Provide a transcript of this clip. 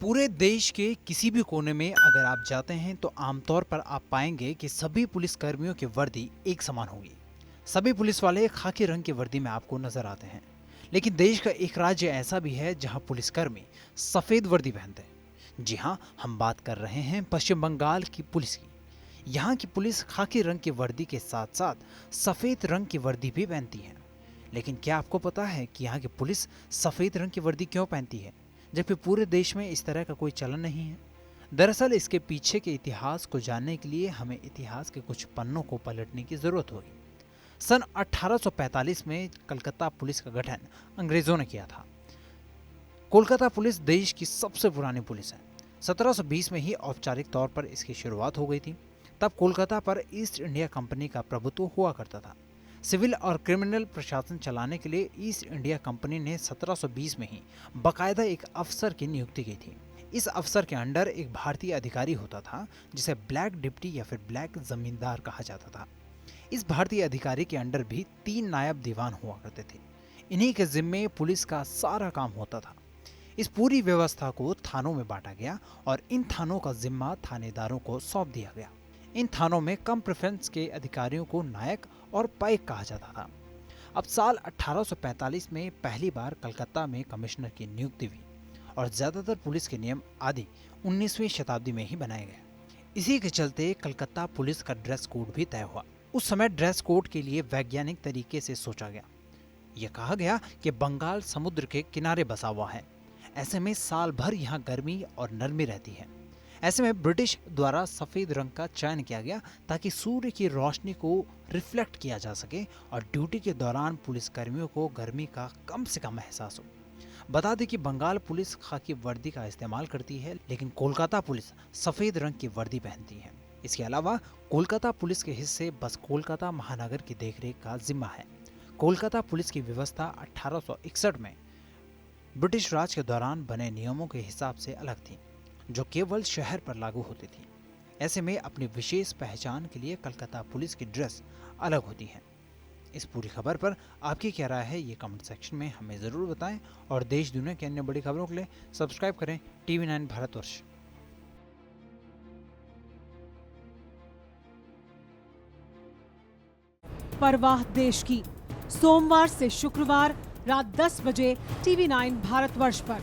पूरे देश के किसी भी कोने में अगर आप जाते हैं तो आमतौर पर आप पाएंगे कि सभी पुलिस कर्मियों की वर्दी एक समान होगी। सभी पुलिस वाले खाकी रंग की वर्दी में आपको नजर आते हैं। लेकिन देश का एक राज्य ऐसा भी है जहां पुलिसकर्मी सफेद वर्दी पहनते हैं। जी हाँ, हम बात कर रहे हैं पश्चिम बंगाल की पुलिस की। यहाँ की पुलिस खाकी रंग की वर्दी के साथ साथ सफेद रंग की वर्दी भी पहनती है। लेकिन क्या आपको पता है कि यहाँ की पुलिस सफेद रंग की वर्दी क्यों पहनती है, जबकि पूरे देश में इस तरह का कोई चलन नहीं है? दरअसल इसके पीछे के इतिहास को जानने के लिए हमें इतिहास के कुछ पन्नों को पलटने की जरूरत होगी। सन 1845 में कलकत्ता पुलिस का गठन अंग्रेजों ने किया था। कोलकाता पुलिस देश की सबसे पुरानी पुलिस है। 1720 में ही औपचारिक तौर पर इसकी शुरुआत हो गई थी। तब कोलकाता पर ईस्ट इंडिया कंपनी का प्रभुत्व हुआ करता था। सिविल और क्रिमिनल प्रशासन चलाने के लिए ईस्ट इंडिया कंपनी ने 1720 में ही बाकायदा एक अफसर की नियुक्ति की थी। इस अफसर के अंडर एक भारतीय अधिकारी होता था जिसे ब्लैक डिप्टी या फिर ब्लैक जमींदार कहा जाता था। इस भारतीय अधिकारी के अंडर भी 3 नायब दीवान हुआ करते थे। इन्हीं के जिम्मे पुलिस का सारा काम होता था। इस पूरी व्यवस्था को थानों में बांटा गया और इन थानों का जिम्मा थानेदारों को सौंप दिया गया। इन थानों में कम प्रेफरेंस के अधिकारियों को नायक और पाइक कहा जाता था। अब साल 1845 में पहली बार कलकत्ता में कमिश्नर की नियुक्ति हुई और ज्यादातर पुलिस के नियम आदि 19वीं शताब्दी में ही बनाए गए। इसी के चलते कलकत्ता पुलिस का ड्रेस कोड भी तय हुआ। उस समय ड्रेस कोड के लिए वैज्ञानिक तरीके से सोचा गया। यह कहा गया कि बंगाल समुद्र के किनारे बसा हुआ है, ऐसे में साल भर यहाँ गर्मी और नरमी रहती है। ऐसे में ब्रिटिश द्वारा सफेद रंग का चयन किया गया ताकि सूर्य की रोशनी को रिफ्लेक्ट किया जा सके और ड्यूटी के दौरान पुलिस कर्मियों को गर्मी का कम से कम एहसास हो। बता दें कि बंगाल पुलिस खाकी वर्दी का इस्तेमाल करती है, लेकिन कोलकाता पुलिस सफेद रंग की वर्दी पहनती है। इसके अलावा कोलकाता पुलिस के हिस्से बस कोलकाता महानगर की देखरेख का जिम्मा है। कोलकाता पुलिस की व्यवस्था 1861 में ब्रिटिश राज के दौरान बने नियमों के हिसाब से अलग थी, जो केवल शहर पर लागू होती थी। ऐसे में अपनी विशेष पहचान के लिए कलकत्ता पुलिस की ड्रेस अलग होती है। इस पूरी खबर पर आपकी क्या राय है, ये कमेंट सेक्शन में हमें ज़रूर बताएं और देश दुनिया की अन्य बड़ी खबरों के लिए सब्सक्राइब करें TV9 भारतवर्ष। परवाह देश की, सोमवार से शुक्रवार रात 10 बजे TV9 भारतवर्ष पर।